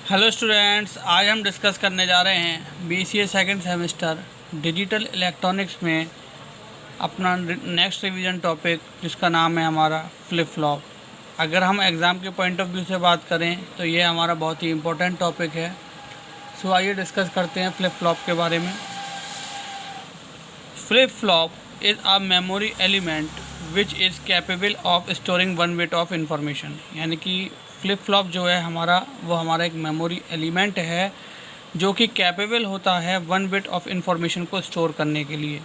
Hello students, आज हम discuss करने जा रहे हैं BCA second semester digital electronics में अपना नेक्स्ट रिवीजन टॉपिक, जिसका नाम है हमारा फ्लिप फ्लॉप। अगर हम एग्ज़ाम के पॉइंट ऑफ व्यू से बात करें तो ये हमारा बहुत ही इम्पोर्टेंट टॉपिक है। सो आइए डिस्कस करते हैं फ्लिप फ्लॉप के बारे में। Flip flop is a memory element which is capable of storing one bit of information. यानी कि फ्लिप फ्लॉप जो है वो हमारा एक मेमोरी एलिमेंट है जो कि कैपेबल होता है वन बिट ऑफ इंफॉर्मेशन को स्टोर करने के लिए।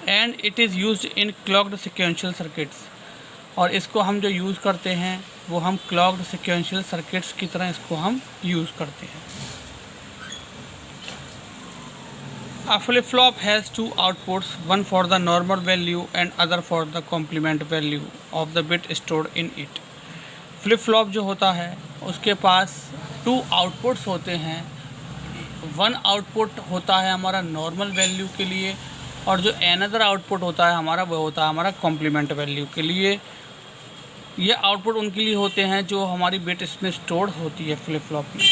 And it is used in clogged sequential circuits. और इसको हम जो यूज़ करते हैं वो हम क्लॉक्ड सिक्वेंशियल सर्किट्स की तरह इसको हम यूज़ करते हैं। A flip-flop has two outputs, one for the normal value and other for the complement value of the bit stored in it. Flip flop जो होता है उसके पास टू आउटपुट्स होते हैं। वन आउटपुट होता है हमारा नॉर्मल वैल्यू के लिए, और जो अनदर आउटपुट होता है हमारा वो होता है हमारा कॉम्प्लीमेंट वैल्यू के लिए। ये आउटपुट उनके लिए होते हैं जो हमारी बिट इसमें स्टोर्ड होती है फ्लिप फ्लॉप में।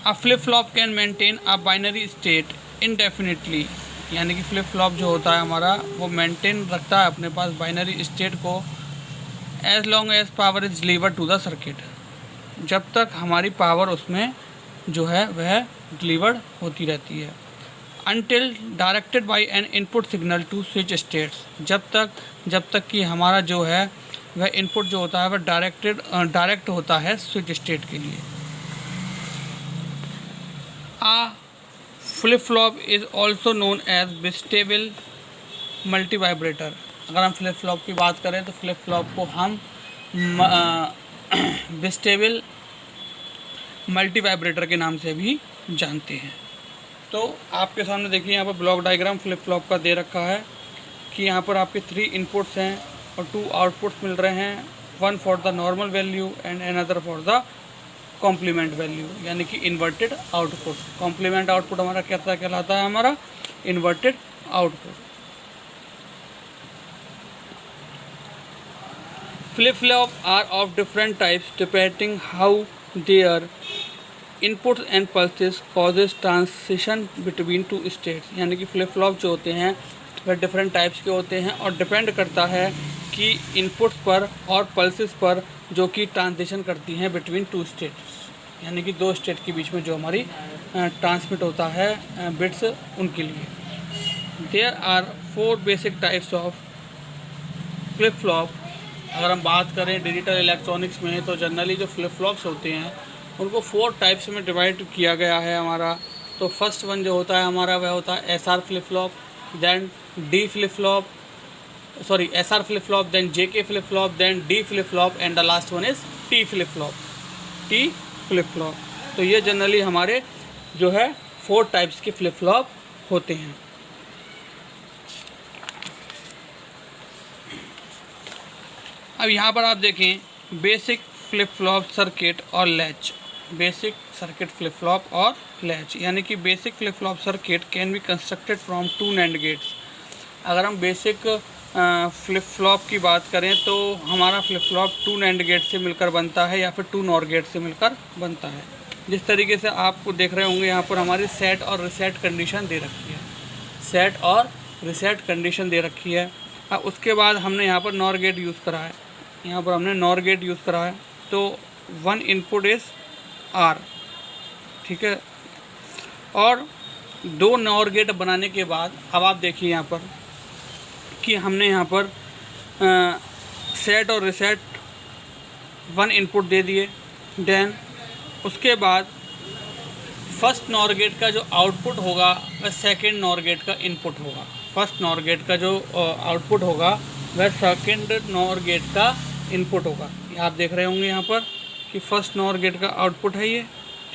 A flip flop can maintain a binary state indefinitely. यानी कि फ्लिप फ्लॉप जो होता है हमारा वो मेंटेन रखता है अपने पास बाइनरी स्टेट को as long as power is delivered to the circuit. जब तक हमारी पावर उसमें जो है वह डिलीवर्ड होती रहती है। Until directed by an input signal to switch states. जब तक कि हमारा जो है वह इनपुट जो होता है वह डायरेक्ट होता है स्विच स्टेट के लिए। A flip-flop is also known as bistable multivibrator। अगर हम फ्लिप फ्लॉप की बात करें तो फ्लिप फ्लॉप को हम बिस्टेबल मल्टीवाइब्रेटर के नाम से भी जानते हैं। तो आपके सामने देखिए यहाँ पर ब्लॉक डायग्राम फ्लिप फ्लॉप का दे रखा है कि यहाँ पर आपके 3 इनपुट्स हैं और 2 आउटपुट्स मिल रहे हैं, one for the normal value and another for the complement value, यानी कि इन्वर्टेड आउटपुट। कॉम्प्लीमेंट आउटपुट हमारा कैसा कहलाता है? हमारा inverted output. Flip flop are of different types depending how their inputs and pulses causes transition between two states. यानी कि flip flop जो होते हैं वह डिफरेंट टाइप्स के होते हैं और डिपेंड करता है कि इनपुट्स पर और पल्सेस पर जो कि ट्रांजिशन करती हैं बिटवीन टू स्टेट्स, यानी कि 2 स्टेट के बीच में जो हमारी ट्रांसमिट होता है बिट्स, उनके लिए। There are 4 basic types of flip flop. अगर हम बात करें डिजिटल इलेक्ट्रॉनिक्स में तो जनरली जो फ्लिप फ्लॉप्स होते हैं उनको 4 टाइप्स में डिवाइड किया गया है हमारा। तो फर्स्ट वन जो होता है हमारा वह होता है SR flip flop, then D flip flop, SR flip flop, then JK flip flop, then D flip flop, and the last one is T flip flop. T flip flop. तो ये generally हमारे जो है 4 टाइप्स के flip flop होते हैं। अब यहाँ पर आप देखें बेसिक फ्लिप फ्लॉप सर्किट और latch. Basic circuit flip flop और लैच, यानी कि basic flip flop circuit can be constructed from 2 NAND gates. अगर हम बेसिक फ्लिप फ्लॉप की बात करें तो हमारा फ्लिप फ्लॉप 2 NAND गेट से मिलकर बनता है या फिर 2 NOR गेट से मिलकर बनता है। जिस तरीके से आपको देख रहे होंगे यहाँ पर हमारी सेट और रिसेट कंडीशन दे रखी है। सेट और रिसेट कंडीशन दे रखी है। अब उसके बाद हमने यहाँ पर NOR गेट यूज़ करा है। यहाँ पर हमने NOR गेट यूज़ करा है तो 1 इनपुट इज़ R, ठीक है। और 2 NOR गेट बनाने के बाद अब आप देखिए यहाँ पर कि हमने यहाँ पर सेट और रिसेट 1 इनपुट दे दिए। देन उसके बाद फर्स्ट NOR गेट का जो आउटपुट होगा वह सेकंड NOR गेट का इनपुट होगा। फर्स्ट NOR गेट का जो आउटपुट होगा वह सेकंड NOR गेट का इनपुट होगा। आप देख रहे होंगे यहाँ पर कि फर्स्ट NOR गेट का आउटपुट है ये,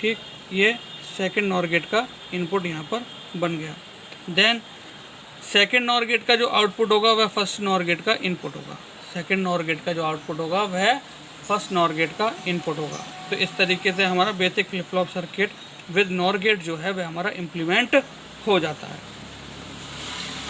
ठीक। ये सेकंड NOR गेट का इनपुट यहाँ पर बन गया। देन सेकेंड NOR गेट का जो आउटपुट होगा वह फर्स्ट NOR गेट का इनपुट होगा। सेकेंड NOR गेट का जो आउटपुट होगा वह फर्स्ट NOR गेट का इनपुट होगा। तो इस तरीके से हमारा basic flip flop circuit with NOR gate जो है वह हमारा इम्प्लीमेंट हो जाता है।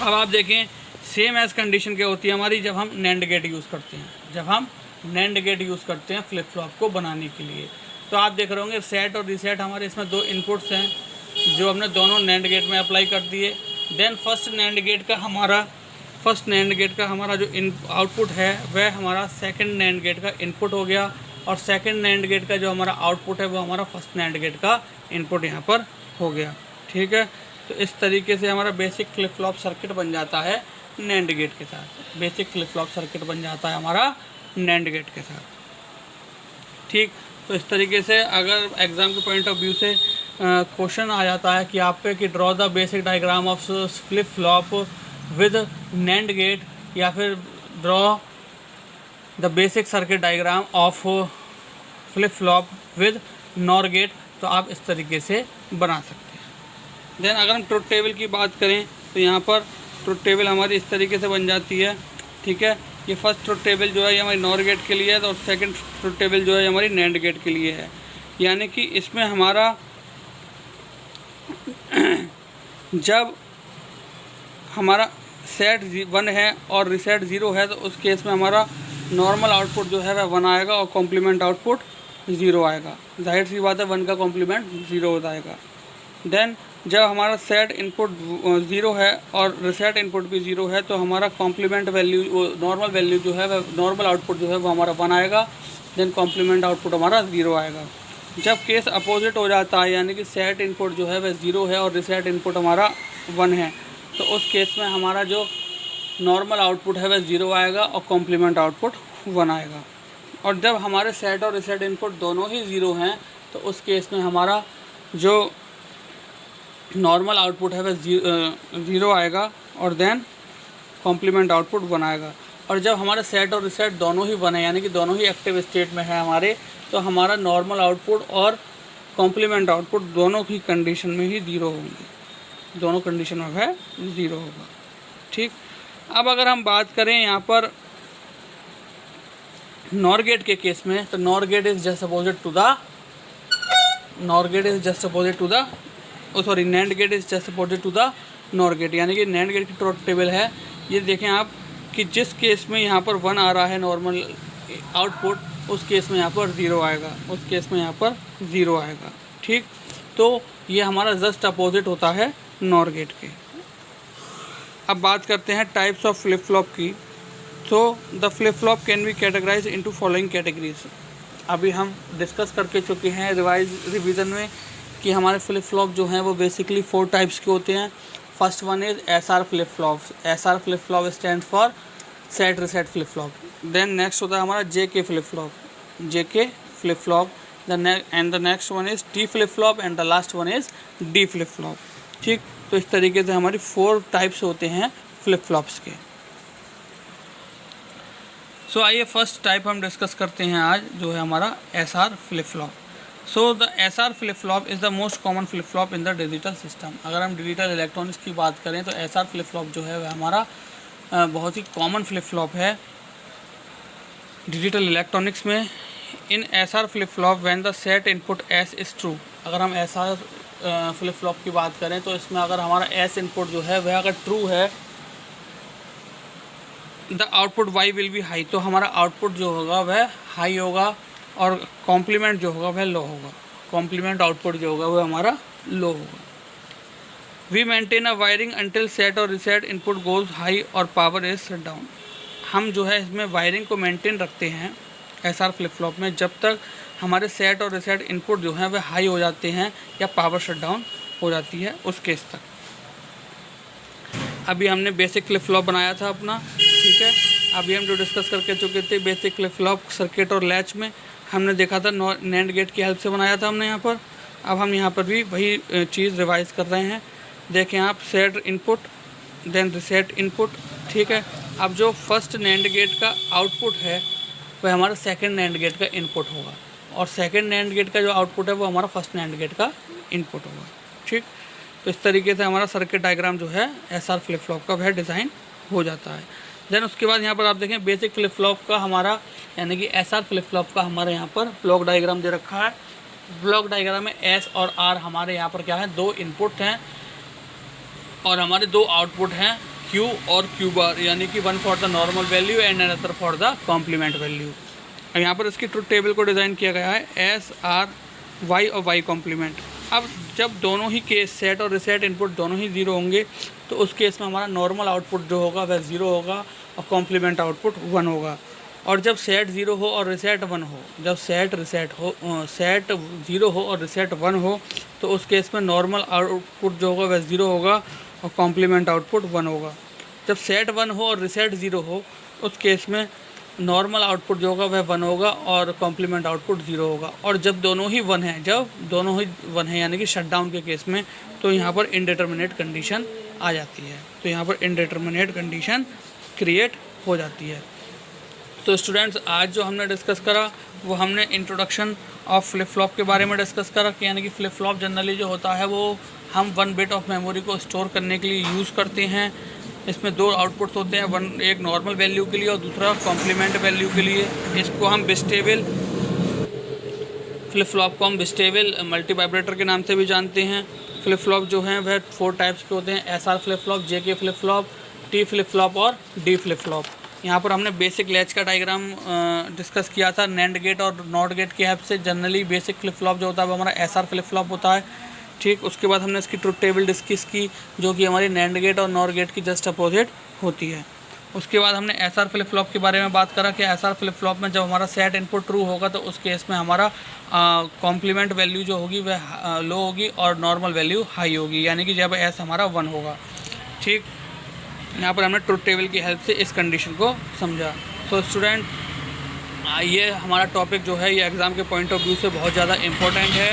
अब आप देखें सेम एज कंडीशन क्या होती है हमारी जब हम NAND गेट यूज़ करते हैं। जब हम नैंड गेट यूज़ करते हैं फ्लिप फ्लॉप को बनाने के लिए। तो आप देख रहे होंगे सेट और रीसेट हमारे इसमें दो इनपुट्स हैं जो हमने दोनों नैंड गेट में अप्लाई कर दिए। देन फर्स्ट नैंड गेट का हमारा जो आउटपुट है वह हमारा सेकंड नैंड गेट का इनपुट हो गया, और सेकंड नैंड गेट का जो हमारा आउटपुट है वो हमारा फर्स्ट नैंड गेट का इनपुट यहाँ पर हो गया। ठीक है, तो इस तरीके से हमारा बेसिक फ्लिप फ्लॉप सर्किट बन जाता है नैंड गेट के साथ। बेसिक फ्लिप फ्लॉप सर्किट बन जाता है हमारा नैंड गेट के साथ। ठीक, तो इस तरीके से अगर एग्ज़ाम के पॉइंट ऑफ व्यू से क्वेश्चन आ जाता है कि आप पे कि draw the basic diagram of flip flop with NAND gate, या फिर draw the basic circuit diagram of flip flop with NOR gate, तो आप इस तरीके से बना सकते हैं। देन अगर हम ट्रुथ टेबल की बात करें तो यहाँ पर ट्रुथ टेबल हमारी इस तरीके से बन जाती है। ठीक है, ये फर्स्ट ट्रुथ टेबल जो है ये हमारी नॉर गेट के लिए है, और सेकंड ट्रुथ टेबल जो है हमारी नैंड गेट के लिए है। यानी कि इसमें हमारा जब हमारा सेट 1 है और रीसेट 0 है तो उस केस में हमारा नॉर्मल आउटपुट जो है वह 1 आएगा और कॉम्प्लीमेंट आउटपुट 0 आएगा। जाहिर सी बात है 1 का कॉम्प्लीमेंट 0 हो जाएगा। देन जब हमारा सेट इनपुट 0 है और रीसेट इनपुट भी 0 है तो हमारा कॉम्प्लीमेंट वैल्यू नॉर्मल वैल्यू जो है वह नॉर्मल आउटपुट जो है वो हमारा 1 आएगा। देन कॉम्प्लीमेंट आउटपुट हमारा 0 आएगा। जब केस अपोजिट हो जाता है यानी कि सेट इनपुट जो है वह 0 है और रीसेट इनपुट हमारा 1 है, तो उस केस में हमारा जो नॉर्मल आउटपुट है वह 0 आएगा और कॉम्प्लीमेंट आउटपुट 1 आएगा। और जब हमारे सेट और रीसेट इनपुट दोनों ही 0 हैं तो उस केस में हमारा जो नॉर्मल आउटपुट है वह 0 आएगा और देन कॉम्प्लीमेंट आउटपुट 1 आएगा। और जब हमारे सेट और रीसेट दोनों ही 1 है यानी कि दोनों ही एक्टिव स्टेट में है हमारे, तो हमारा नॉर्मल आउटपुट और कॉम्प्लीमेंट आउटपुट दोनों की कंडीशन में ही 0 होंगे, दोनों कंडीशन में है 0 होगा। ठीक, अब अगर हम बात करें यहाँ पर नॉर गेट के केस में, तो NOR gate is just opposite to the NOR gate is just opposite to the sorry NAND gate is just opposite to the NOR gate. यानी कि नैंड गेट की ट्रुथ टेबल है, ये देखें आप कि जिस केस में यहाँ पर 1 आ रहा है नॉर्मल आउटपुट, उस केस में यहाँ पर 0 आएगा, उस केस में यहाँ पर 0 आएगा। ठीक, तो ये हमारा जस्ट अपोजिट होता है नॉर गेट के। अब बात करते हैं टाइप्स ऑफ फ्लिप फ्लॉप की। तो the flip flop can be categorise into following categories. अभी हम डिस्कस करके चुके हैं रिवीजन में कि हमारे फ्लिप फ्लॉप जो हैं वो बेसिकली 4 टाइप्स के होते हैं। First one is SR flip flop. SR flip flop stand for set reset flip flop. Then next होता है हमारा JK flip flop, JK flip flop. And the next one is T flip flop and the last one is D flip flop. ठीक, तो इस तरीके से हमारी 4 types होते हैं फ्लिप फ्लॉप्स के। सो आइए फर्स्ट टाइप हम डिस्कस करते हैं आज, जो है हमारा SR flip flop. So the SR flip flop is the most common flip flop in the digital system. अगर हम डिजिटल इलेक्ट्रॉनिक्स की बात करें तो SR फ्लिप फ्लॉप जो है वह हमारा बहुत ही कॉमन फ्लिप फ्लॉप है डिजिटल इलेक्ट्रॉनिक्स में। इन SR flip flop when the set input S is true. अगर हम SR फ्लिप फ्लॉप की बात करें तो इसमें अगर हमारा S इनपुट जो है वह अगर ट्रू है, the output Y will be high, तो हमारा आउटपुट जो होगा वह हाई होगा और कॉम्प्लीमेंट जो होगा वह लो होगा। कॉम्प्लीमेंट आउटपुट जो होगा वह हमारा लो होगा। We maintain a wiring until set और रीसेट इनपुट गोज हाई और पावर इज शट डाउन। हम जो है इसमें वायरिंग को मेंटेन रखते हैं SR फ्लिप फ्लॉप में जब तक हमारे सेट और रीसेट इनपुट जो हैं वह हाई हो जाते हैं या पावर शट डाउन हो जाती है, उस केस तक। अभी हमने बेसिक फ्लिप फ्लॉप बनाया था अपना, ठीक है। अभी हम जो डिस्कस करके चुके थे बेसिक फ्लिप फ्लॉप सर्किट और लैच में, हमने देखा था नैंड गेट की हेल्प से बनाया था हमने यहाँ पर। अब हम यहाँ पर भी वही चीज़ रिवाइज कर रहे हैं। देखें आप, set input then reset input, ठीक है। अब जो फर्स्ट नैंड गेट का आउटपुट है वह हमारा सेकंड नैंड गेट का इनपुट होगा, और सेकंड नैंड गेट का जो आउटपुट है वो हमारा फर्स्ट नैंड गेट का इनपुट होगा, ठीक। तो इस तरीके से हमारा सर्किट डायग्राम जो है SR फ्लिप फ्लॉप का वह डिज़ाइन हो जाता है। देन उसके बाद यहाँ पर आप देखें बेसिक फ्लिप फ्लॉप का हमारा यानी कि SR फ्लिप फ्लॉप का हमारे यहाँ पर ब्लॉक डायग्राम दे रखा है। ब्लॉक डायग्राम में S और R हमारे यहाँ पर क्या है, 2 इनपुट हैं और हमारे 2 आउटपुट हैं Q और Q बार, यानी कि 1 for the normal value and another for the complement value. अब यहाँ पर इसकी ट्रुथ टेबल को डिज़ाइन किया गया है एस आर वाई और वाई कॉम्प्लीमेंट। अब जब दोनों ही केस सेट और रिसेट इनपुट दोनों ही ज़ीरो होंगे तो उस केस में हमारा नॉर्मल आउटपुट जो होगा वह ज़ीरो होगा और कॉम्प्लीमेंट आउटपुट 1 होगा। और जब सेट ज़ीरो हो और रिसेट 1 हो, जब सेट 0 हो और रिसेट 1 हो तो उस केस में नॉर्मल आउटपुट जो होगा वह 0 होगा और कॉम्प्लीमेंट आउटपुट 1 होगा। जब सेट 1 हो और रिसेट 0 हो उस केस में नॉर्मल आउटपुट जो होगा वह 1 होगा और कॉम्प्लीमेंट आउटपुट 0 होगा। और जब दोनों ही 1 हैं, यानी कि शटडाउन के केस में, तो यहाँ पर इनडिटर्मिनेट कंडीशन आ जाती है। तो यहाँ पर इनडिटर्मिनेट कंडीशन क्रिएट हो जाती है। तो स्टूडेंट्स, आज जो हमने डिस्कस करा वो हमने इंट्रोडक्शन ऑफ फ्लिप फ्लॉप के बारे में डिस्कस करा कि यानी कि फ्लिप फ्लॉप जनरली जो होता है वो हम 1 बिट ऑफ मेमोरी को स्टोर करने के लिए यूज़ करते हैं। इसमें 2 आउटपुट्स होते हैं, एक नॉर्मल वैल्यू के लिए और दूसरा कॉम्प्लीमेंट वैल्यू के लिए। इसको हम बिस्टेबल फ्लिप फ्लॉप को हम बिस्टेबल मल्टी वाइब्रेटर के नाम से भी जानते हैं। फ्लिप फ्लॉप जो हैं वह 4 टाइप्स के होते हैं, SR flip flop, JK flip flop, T flip flop और डी फ्लिप फ्लॉप। यहाँ पर हमने बेसिक लैच का डायग्राम डिस्कस किया था नैंड गेट और नॉट गेट की हेल्प से। जनरली बेसिक फ्लिप फ्लॉप जो होता है वो हमारा एसआर फ्लिप फ्लॉप होता है, ठीक। उसके बाद हमने इसकी ट्रुथ टेबल डिस्कस की जो कि हमारी नैंड गेट और नॉर गेट की जस्ट अपोजिट होती है। उसके बाद हमने एसआर फ्लिप फ्लॉप के बारे में बात करा कि एसआर फ्लिप फ्लॉप में जब हमारा सेट इनपुट ट्रू होगा तो उस केस में हमारा कॉम्प्लीमेंट वैल्यू जो होगी वह लो होगी और नॉर्मल वैल्यू हाई होगी, यानी कि जब एस हमारा 1 होगा, ठीक। यहाँ पर हमने ट्रुथ टेबल की हेल्प से इस कंडीशन को समझा। तो स्टूडेंट, ये हमारा टॉपिक जो है ये एग्ज़ाम के पॉइंट ऑफ व्यू से बहुत ज़्यादा इम्पोर्टेंट है।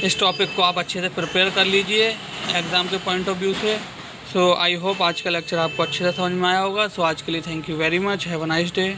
इस टॉपिक को आप अच्छे से प्रिपेयर कर लीजिए एग्ज़ाम के पॉइंट ऑफ व्यू से। सो आई होप आज का लेक्चर आपको अच्छे से समझ में आया होगा। सो आज के लिए thank you very much, have a nice day.